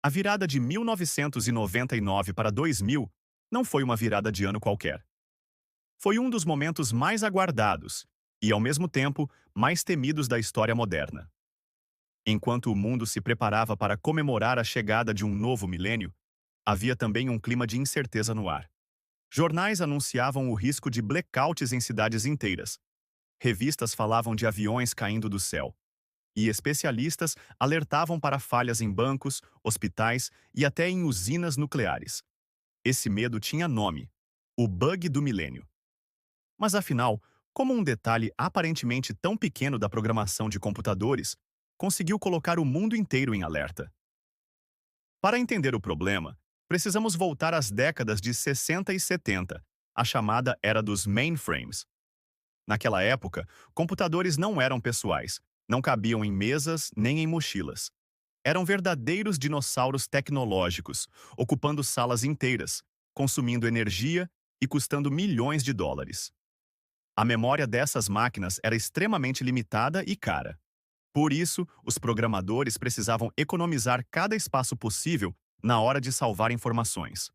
A virada de 1999 para 2000 não foi uma virada de ano qualquer. Foi um dos momentos mais aguardados e, ao mesmo tempo, mais temidos da história moderna. Enquanto o mundo se preparava para comemorar a chegada de um novo milênio, havia também um clima de incerteza no ar. Jornais anunciavam o risco de blackouts em cidades inteiras. Revistas falavam de aviões caindo do céu. E especialistas alertavam para falhas em bancos, hospitais e até em usinas nucleares. Esse medo tinha nome: o bug do milênio. Mas afinal, como um detalhe aparentemente tão pequeno da programação de computadores conseguiu colocar o mundo inteiro em alerta? Para entender o problema, precisamos voltar às décadas de 60 e 70, a chamada era dos mainframes. Naquela época, computadores não eram pessoais, não cabiam em mesas nem em mochilas. Eram verdadeiros dinossauros tecnológicos, ocupando salas inteiras, consumindo energia e custando milhões de dólares. A memória dessas máquinas era extremamente limitada e cara. Por isso, os programadores precisavam economizar cada espaço possível na hora de salvar informações.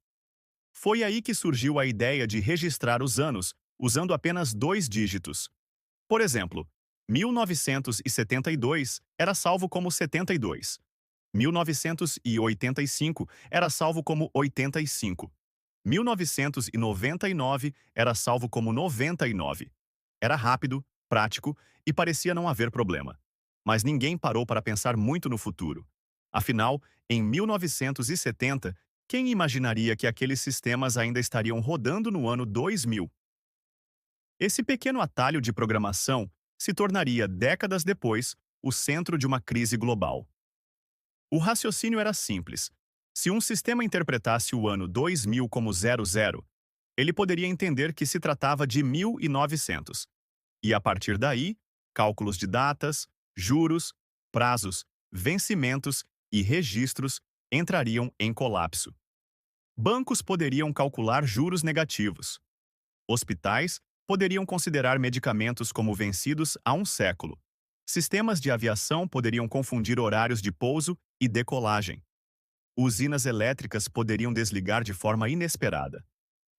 Foi aí que surgiu a ideia de registrar os anos usando apenas dois dígitos. Por exemplo, 1972 era salvo como 72. 1985 era salvo como 85. 1999 era salvo como 99. Era rápido, prático e parecia não haver problema. Mas ninguém parou para pensar muito no futuro. Afinal, em 1970, quem imaginaria que aqueles sistemas ainda estariam rodando no ano 2000? Esse pequeno atalho de programação se tornaria, décadas depois, o centro de uma crise global. O raciocínio era simples. Se um sistema interpretasse o ano 2000 como 00, ele poderia entender que se tratava de 1900. E a partir daí, cálculos de datas, juros, prazos, vencimentos e registros entrariam em colapso. Bancos poderiam calcular juros negativos. Hospitais poderiam considerar medicamentos como vencidos há um século. Sistemas de aviação poderiam confundir horários de pouso e decolagem. Usinas elétricas poderiam desligar de forma inesperada.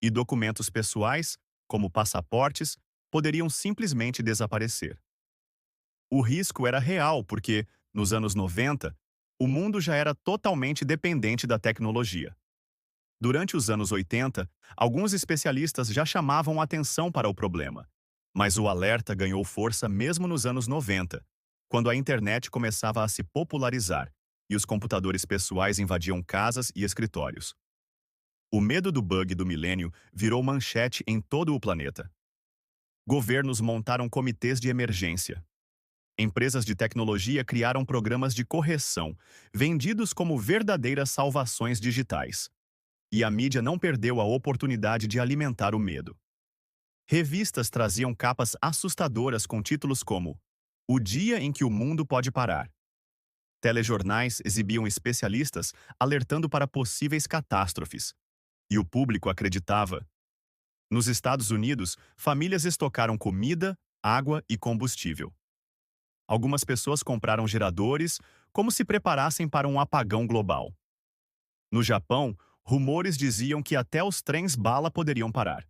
E documentos pessoais, como passaportes, poderiam simplesmente desaparecer. O risco era real porque, nos anos 90, o mundo já era totalmente dependente da tecnologia. Durante os anos 80, alguns especialistas já chamavam atenção para o problema. Mas o alerta ganhou força mesmo nos anos 90, quando a internet começava a se popularizar e os computadores pessoais invadiam casas e escritórios. O medo do bug do milênio virou manchete em todo o planeta. Governos montaram comitês de emergência. Empresas de tecnologia criaram programas de correção, vendidos como verdadeiras salvações digitais. E a mídia não perdeu a oportunidade de alimentar o medo. Revistas traziam capas assustadoras com títulos como "O dia em que o mundo pode parar". Telejornais exibiam especialistas alertando para possíveis catástrofes. E o público acreditava. Nos Estados Unidos, famílias estocaram comida, água e combustível. Algumas pessoas compraram geradores como se preparassem para um apagão global. No Japão, rumores diziam que até os trens-bala poderiam parar.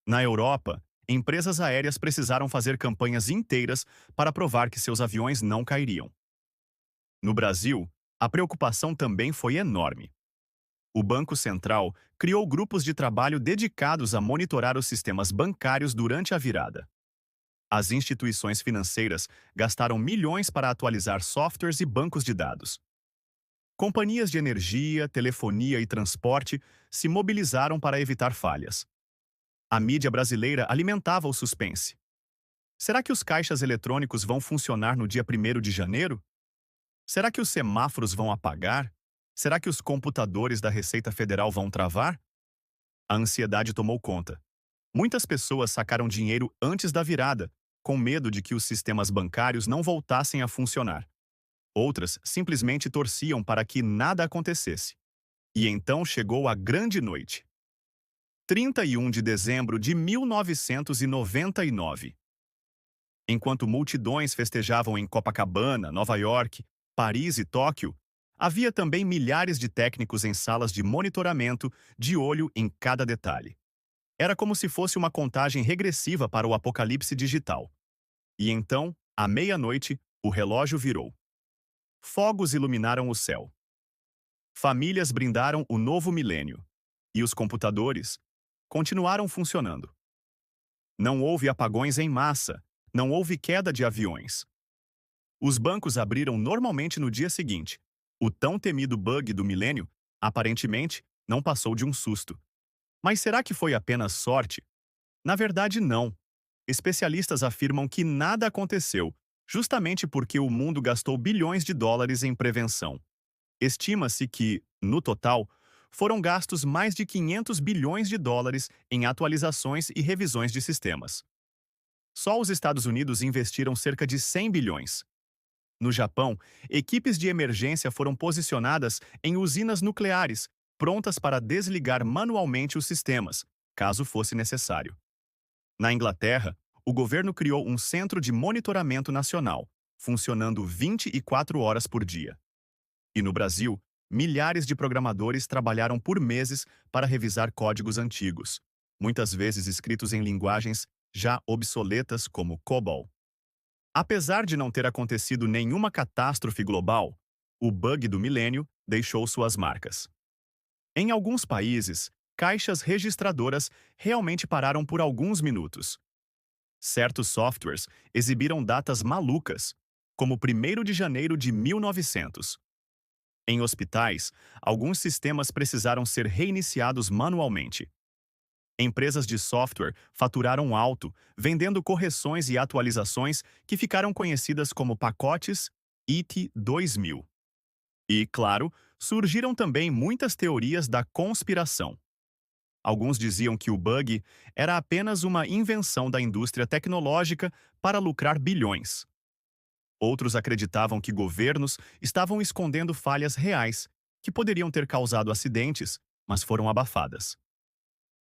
Na Europa, empresas aéreas precisaram fazer campanhas inteiras para provar que seus aviões não cairiam. No Brasil, a preocupação também foi enorme. O Banco Central criou grupos de trabalho dedicados a monitorar os sistemas bancários durante a virada. As instituições financeiras gastaram milhões para atualizar softwares e bancos de dados. Companhias de energia, telefonia e transporte se mobilizaram para evitar falhas. A mídia brasileira alimentava o suspense. Será que os caixas eletrônicos vão funcionar no dia 1º de janeiro? Será que os semáforos vão apagar? Será que os computadores da Receita Federal vão travar? A ansiedade tomou conta. Muitas pessoas sacaram dinheiro antes da virada, com medo de que os sistemas bancários não voltassem a funcionar. Outras simplesmente torciam para que nada acontecesse. E então chegou a grande noite. 31 de dezembro de 1999. Enquanto multidões festejavam em Copacabana, Nova York, Paris e Tóquio, Havia também milhares de técnicos em salas de monitoramento, de olho em cada detalhe. Era como se fosse uma contagem regressiva para o apocalipse digital. E então, à meia-noite, o relógio virou. Fogos iluminaram o céu. Famílias brindaram o novo milênio. E os computadores continuaram funcionando. Não houve apagões em massa, não houve queda de aviões. Os bancos abriram normalmente no dia seguinte. O tão temido bug do milênio, aparentemente, não passou de um susto. Mas será que foi apenas sorte? Na verdade, não. Especialistas afirmam que nada aconteceu, justamente porque o mundo gastou bilhões de dólares em prevenção. Estima-se que, no total, foram gastos mais de 500 bilhões de dólares em atualizações e revisões de sistemas. Só os Estados Unidos investiram cerca de 100 bilhões. No Japão, equipes de emergência foram posicionadas em usinas nucleares, prontas para desligar manualmente os sistemas, caso fosse necessário. Na Inglaterra, o governo criou um centro de monitoramento nacional, funcionando 24 horas por dia. E no Brasil, milhares de programadores trabalharam por meses para revisar códigos antigos, muitas vezes escritos em linguagens já obsoletas como COBOL. Apesar de não ter acontecido nenhuma catástrofe global, o bug do milênio deixou suas marcas. Em alguns países, caixas registradoras realmente pararam por alguns minutos. Certos softwares exibiram datas malucas, como 1º de janeiro de 1900. Em hospitais, alguns sistemas precisaram ser reiniciados manualmente. Empresas de software faturaram alto, vendendo correções e atualizações que ficaram conhecidas como pacotes IT 2000. E, claro, surgiram também muitas teorias da conspiração. Alguns diziam que o bug era apenas uma invenção da indústria tecnológica para lucrar bilhões. Outros acreditavam que governos estavam escondendo falhas reais, que poderiam ter causado acidentes, mas foram abafadas.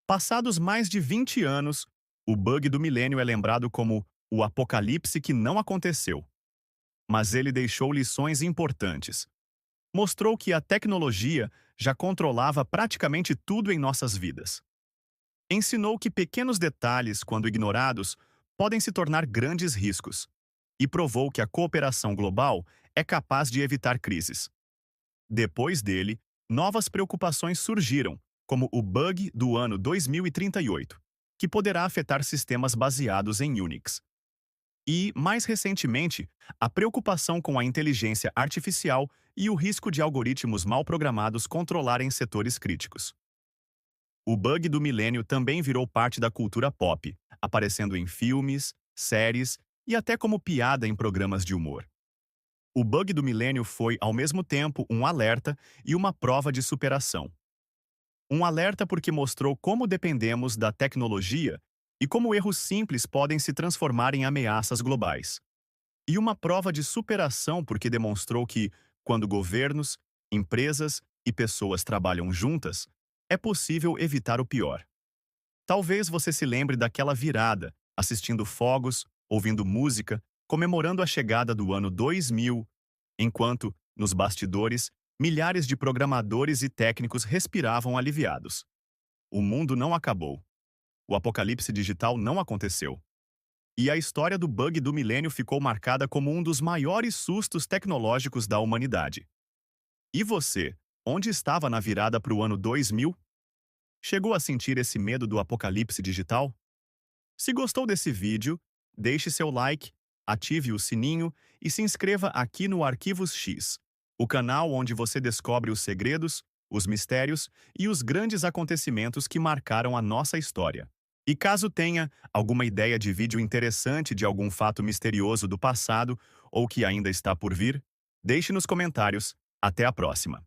Passados mais de 20 anos, o bug do milênio é lembrado como o apocalipse que não aconteceu. Mas ele deixou lições importantes. Mostrou que a tecnologia já controlava praticamente tudo em nossas vidas. Ensinou que pequenos detalhes, quando ignorados, podem se tornar grandes riscos. E provou que a cooperação global é capaz de evitar crises. Depois dele, novas preocupações surgiram, como o bug do ano 2038, que poderá afetar sistemas baseados em Unix. E, mais recentemente, a preocupação com a inteligência artificial e o risco de algoritmos mal programados controlarem setores críticos. O bug do milênio também virou parte da cultura pop, aparecendo em filmes, séries e até como piada em programas de humor. O bug do milênio foi, ao mesmo tempo, um alerta e uma prova de superação. Um alerta porque mostrou como dependemos da tecnologia e como erros simples podem se transformar em ameaças globais. E uma prova de superação porque demonstrou que, quando governos, empresas e pessoas trabalham juntas, é possível evitar o pior. Talvez você se lembre daquela virada, assistindo fogos, ouvindo música, comemorando a chegada do ano 2000, enquanto, nos bastidores, milhares de programadores e técnicos respiravam aliviados. O mundo não acabou. O apocalipse digital não aconteceu. E a história do bug do milênio ficou marcada como um dos maiores sustos tecnológicos da humanidade. E você, onde estava na virada para o ano 2000? Chegou a sentir esse medo do apocalipse digital? Se gostou desse vídeo, deixe seu like, ative o sininho e se inscreva aqui no Arquivos X, o canal onde você descobre os segredos, os mistérios e os grandes acontecimentos que marcaram a nossa história. E caso tenha alguma ideia de vídeo interessante de algum fato misterioso do passado ou que ainda está por vir, deixe nos comentários. Até a próxima!